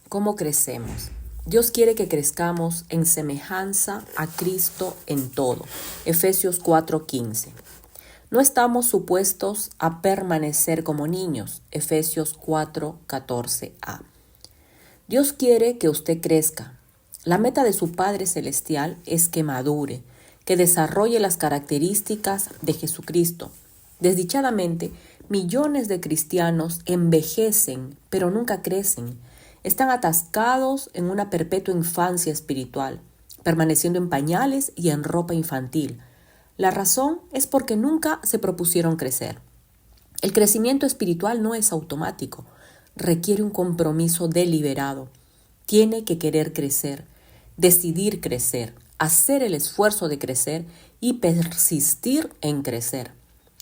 ¿Cómo crecemos? Dios quiere que crezcamos en semejanza a Cristo en todo. Efesios 4:15. No estamos supuestos a permanecer como niños. Efesios 4:14a. Dios quiere que usted crezca. La meta de su Padre Celestial es que madure, que desarrolle las características de Jesucristo. Desdichadamente, millones de cristianos envejecen, pero nunca crecen. Están atascados en una perpetua infancia espiritual, permaneciendo en pañales y en ropa infantil. La razón es porque nunca se propusieron crecer. El crecimiento espiritual no es automático, requiere un compromiso deliberado. Tiene que querer crecer, decidir crecer, hacer el esfuerzo de crecer y persistir en crecer.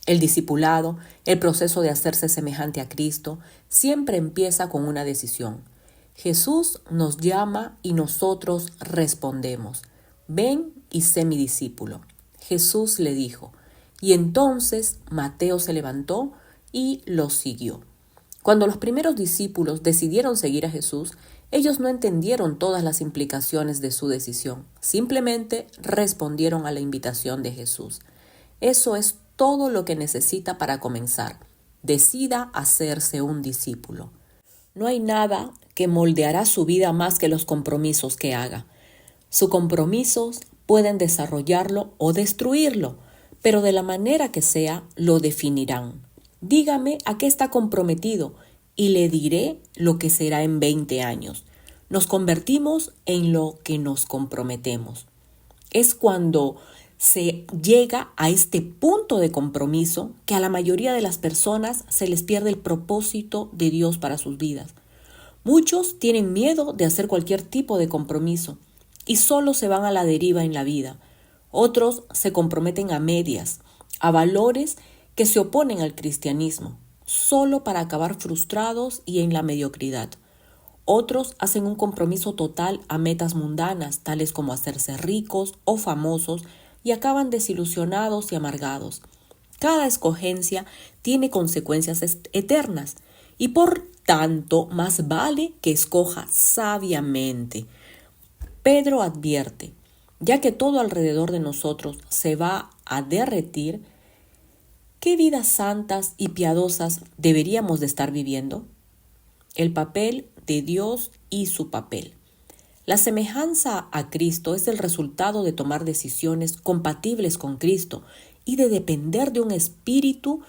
El discipulado, el proceso de hacerse semejante a Cristo, siempre empieza con una decisión. Jesús nos llama y nosotros respondemos: ven y sé mi discípulo. Jesús le dijo, y entonces Mateo se levantó y lo siguió. Cuando los primeros discípulos decidieron seguir a Jesús, ellos no entendieron todas las implicaciones de su decisión, simplemente respondieron a la invitación de Jesús. Eso es todo lo que necesita para comenzar. Decida hacerse un discípulo. No hay nada que moldeará su vida más que los compromisos que haga. Sus compromisos pueden desarrollarlo o destruirlo, pero de la manera que sea, lo definirán. Dígame a qué está comprometido y le diré lo que será en 20 años. Nos convertimos en lo que nos comprometemos. Es cuando se llega a este punto de compromiso que a la mayoría de las personas se les pierde el propósito de Dios para sus vidas. Muchos tienen miedo de hacer cualquier tipo de compromiso y solo se van a la deriva en la vida. Otros se comprometen a medias, a valores que se oponen al cristianismo, solo para acabar frustrados y en la mediocridad. Otros hacen un compromiso total a metas mundanas, tales como hacerse ricos o famosos, y acaban desilusionados y amargados. Cada escogencia tiene consecuencias eternas y por tanto más vale que escoja sabiamente. Pedro advierte, ya que todo alrededor de nosotros se va a derretir, ¿qué vidas santas y piadosas deberíamos de estar viviendo? El papel de Dios y su papel. La semejanza a Cristo es el resultado de tomar decisiones compatibles con Cristo y de depender de un espíritu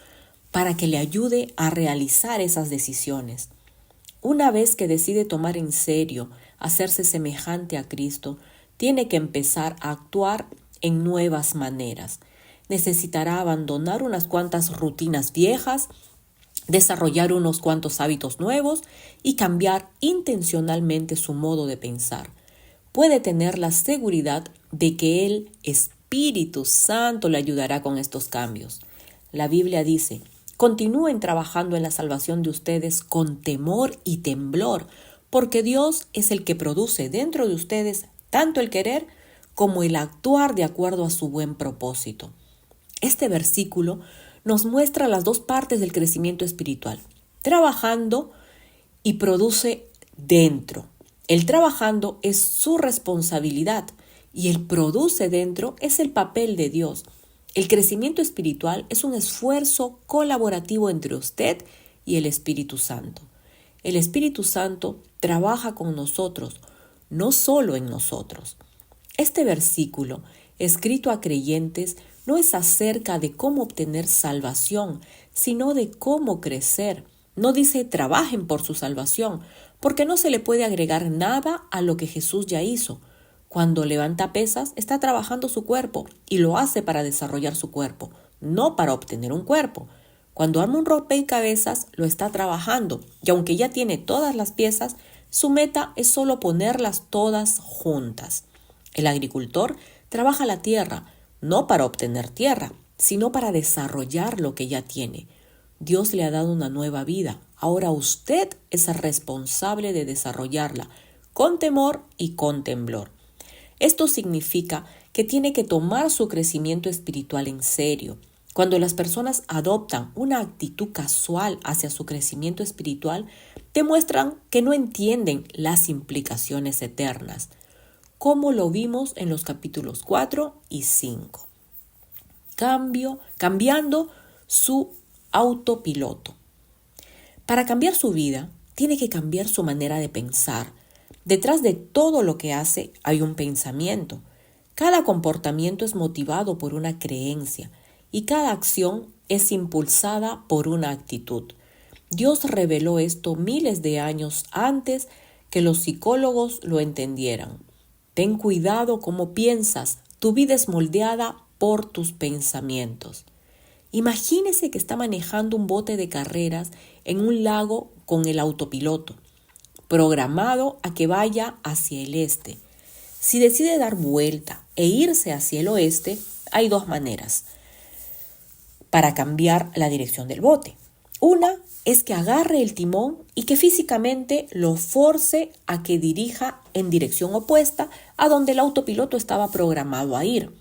para que le ayude a realizar esas decisiones. Una vez que decide tomar en serio hacerse semejante a Cristo, tiene que empezar a actuar en nuevas maneras. Necesitará abandonar unas cuantas rutinas viejas, desarrollar unos cuantos hábitos nuevos y cambiar intencionalmente su modo de pensar. Puede tener la seguridad de que el Espíritu Santo le ayudará con estos cambios. La Biblia dice: continúen trabajando en la salvación de ustedes con temor y temblor, porque Dios es el que produce dentro de ustedes tanto el querer como el actuar de acuerdo a su buen propósito. Este versículo nos muestra las dos partes del crecimiento espiritual: trabajando y produce dentro. El trabajando es su responsabilidad y el produce dentro es el papel de Dios. El crecimiento espiritual es un esfuerzo colaborativo entre usted y el Espíritu Santo. El Espíritu Santo trabaja con nosotros, no solo en nosotros. Este versículo, escrito a creyentes, no es acerca de cómo obtener salvación, sino de cómo crecer. No dice trabajen por su salvación, porque no se le puede agregar nada a lo que Jesús ya hizo. Cuando levanta pesas, está trabajando su cuerpo y lo hace para desarrollar su cuerpo, no para obtener un cuerpo. Cuando arma un rompecabezas, lo está trabajando y aunque ya tiene todas las piezas, su meta es solo ponerlas todas juntas. El agricultor trabaja la tierra, no para obtener tierra, sino para desarrollar lo que ya tiene. Dios le ha dado una nueva vida. Ahora usted es el responsable de desarrollarla, con temor y con temblor. Esto significa que tiene que tomar su crecimiento espiritual en serio, Cuando las personas adoptan una actitud casual hacia su crecimiento espiritual, demuestran que no entienden las implicaciones eternas, como lo vimos en los capítulos 4 y 5. Cambiando su autopiloto. Para cambiar su vida, tiene que cambiar su manera de pensar. Detrás de todo lo que hace hay un pensamiento. Cada comportamiento es motivado por una creencia y cada acción es impulsada por una actitud. Dios reveló esto miles de años antes que los psicólogos lo entendieran. Ten cuidado cómo piensas, tu vida es moldeada por tus pensamientos. Imagínese que está manejando un bote de carreras en un lago con el autopiloto, programado a que vaya hacia el este. Si decide dar vuelta e irse hacia el oeste, hay dos maneras para cambiar la dirección del bote. Una es que agarre el timón y que físicamente lo force a que dirija en dirección opuesta a donde el autopiloto estaba programado a ir.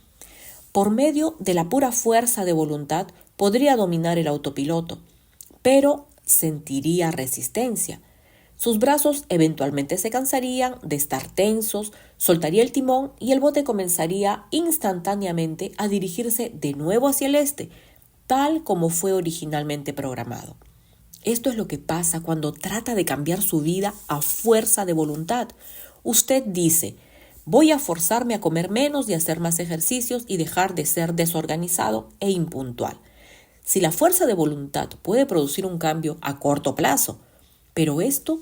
Por medio de la pura fuerza de voluntad podría dominar el autopiloto, pero sentiría resistencia. Sus brazos eventualmente se cansarían de estar tensos, soltaría el timón y el bote comenzaría instantáneamente a dirigirse de nuevo hacia el este, tal como fue originalmente programado. Esto es lo que pasa cuando trata de cambiar su vida a fuerza de voluntad. Usted dice: voy a forzarme a comer menos y hacer más ejercicios y dejar de ser desorganizado e impuntual. Si la fuerza de voluntad puede producir un cambio a corto plazo, pero esto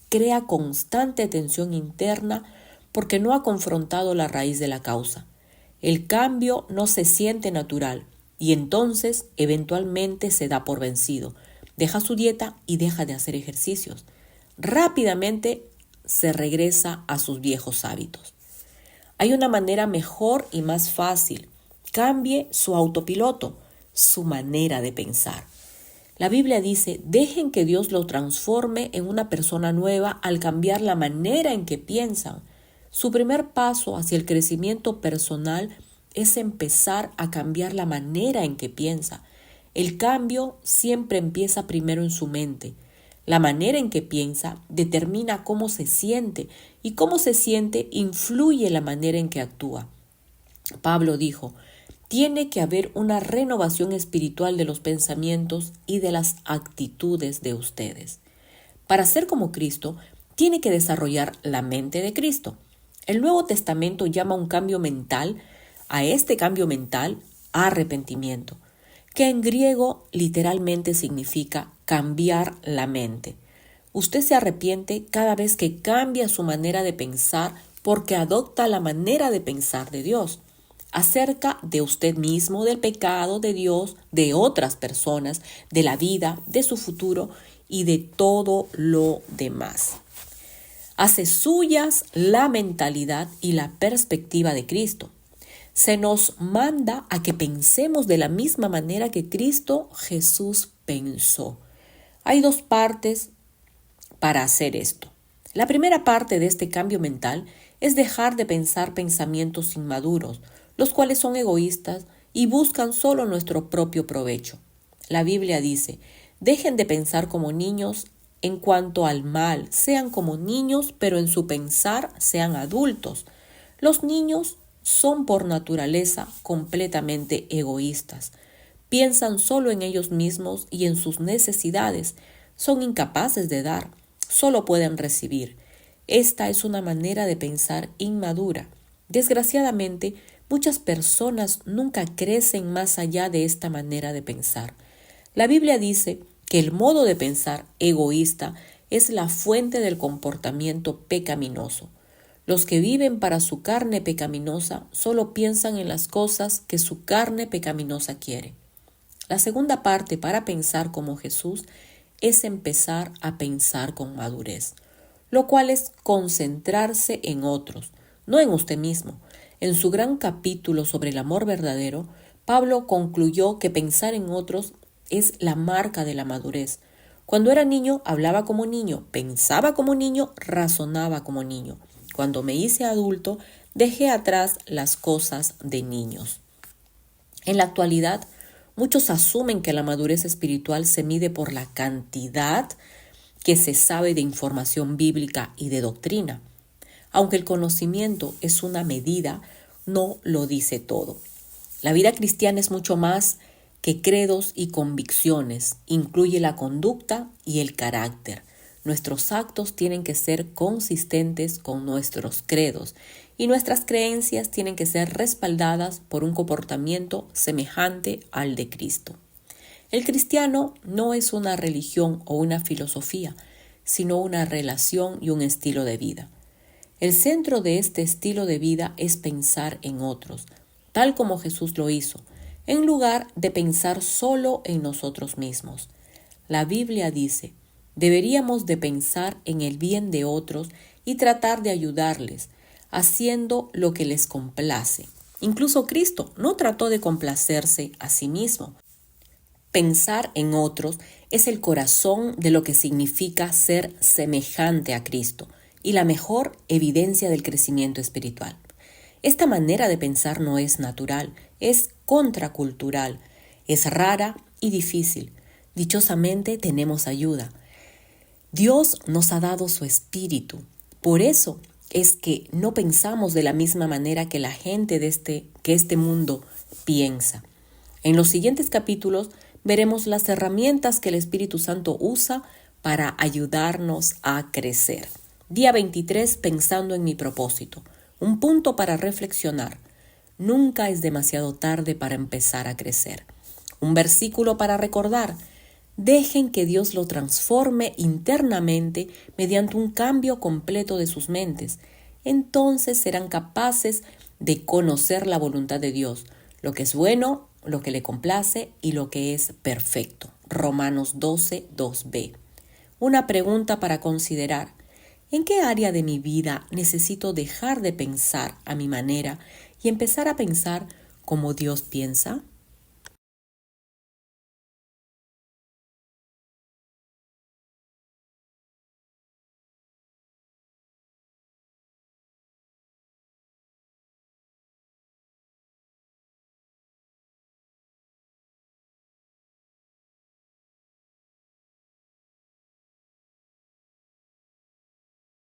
crea constante tensión interna porque no ha confrontado la raíz de la causa. El cambio no se siente natural y entonces eventualmente se da por vencido. Deja su dieta y deja de hacer ejercicios. Rápidamente se regresa a sus viejos hábitos. Hay una manera mejor y más fácil. Cambie su autopiloto, su manera de pensar. La Biblia dice: dejen que Dios lo transforme en una persona nueva al cambiar la manera en que piensan. Su primer paso hacia el crecimiento personal es empezar a cambiar la manera en que piensa. El cambio siempre empieza primero en su mente. La manera en que piensa determina cómo se siente y cómo se siente influye la manera en que actúa. Pablo dijo: tiene que haber una renovación espiritual de los pensamientos y de las actitudes de ustedes. Para ser como Cristo, tiene que desarrollar la mente de Cristo. El Nuevo Testamento llama a este cambio mental, arrepentimiento, que en griego literalmente significa cambiar la mente. Usted se arrepiente cada vez que cambia su manera de pensar porque adopta la manera de pensar de Dios, acerca de usted mismo, del pecado, de Dios, de otras personas, de la vida, de su futuro y de todo lo demás. Hace suyas la mentalidad y la perspectiva de Cristo. Se nos manda a que pensemos de la misma manera que Cristo Jesús pensó. Hay dos partes para hacer esto. La primera parte de este cambio mental es dejar de pensar pensamientos inmaduros, los cuales son egoístas y buscan solo nuestro propio provecho. La Biblia dice: dejen de pensar como niños en cuanto al mal, sean como niños, pero en su pensar sean adultos. Los niños son por naturaleza completamente egoístas. Piensan solo en ellos mismos y en sus necesidades. Son incapaces de dar, solo pueden recibir. Esta es una manera de pensar inmadura. Desgraciadamente, muchas personas nunca crecen más allá de esta manera de pensar. La Biblia dice que el modo de pensar egoísta es la fuente del comportamiento pecaminoso. Los que viven para su carne pecaminosa solo piensan en las cosas que su carne pecaminosa quiere. La segunda parte para pensar como Jesús es empezar a pensar con madurez, lo cual es concentrarse en otros, no en usted mismo. En su gran capítulo sobre el amor verdadero, Pablo concluyó que pensar en otros es la marca de la madurez. Cuando era niño, hablaba como niño, pensaba como niño, razonaba como niño. Cuando me hice adulto, dejé atrás las cosas de niños. En la actualidad, Muchos asumen que la madurez espiritual se mide por la cantidad que se sabe de información bíblica y de doctrina. Aunque el conocimiento es una medida, no lo dice todo. La vida cristiana es mucho más que credos y convicciones, incluye la conducta y el carácter. Nuestros actos tienen que ser consistentes con nuestros credos y nuestras creencias tienen que ser respaldadas por un comportamiento semejante al de Cristo. El cristiano no es una religión o una filosofía, sino una relación y un estilo de vida. El centro de este estilo de vida es pensar en otros, tal como Jesús lo hizo, en lugar de pensar solo en nosotros mismos. La Biblia dice, deberíamos de pensar en el bien de otros y tratar de ayudarles, haciendo lo que les complace. Incluso Cristo no trató de complacerse a sí mismo. Pensar en otros es el corazón de lo que significa ser semejante a Cristo y la mejor evidencia del crecimiento espiritual. Esta manera de pensar no es natural, es contracultural, es rara y difícil. Dichosamente tenemos ayuda. Dios nos ha dado su espíritu. Por eso es que no pensamos de la misma manera que la gente que este mundo piensa. En los siguientes capítulos veremos las herramientas que el Espíritu Santo usa para ayudarnos a crecer. Día 23, pensando en mi propósito. Un punto para reflexionar. Nunca es demasiado tarde para empezar a crecer. Un versículo para recordar. Dejen que Dios lo transforme internamente mediante un cambio completo de sus mentes. Entonces serán capaces de conocer la voluntad de Dios, lo que es bueno, lo que le complace y lo que es perfecto. Romanos 12, 2b. Una pregunta para considerar. ¿En qué área de mi vida necesito dejar de pensar a mi manera y empezar a pensar como Dios piensa?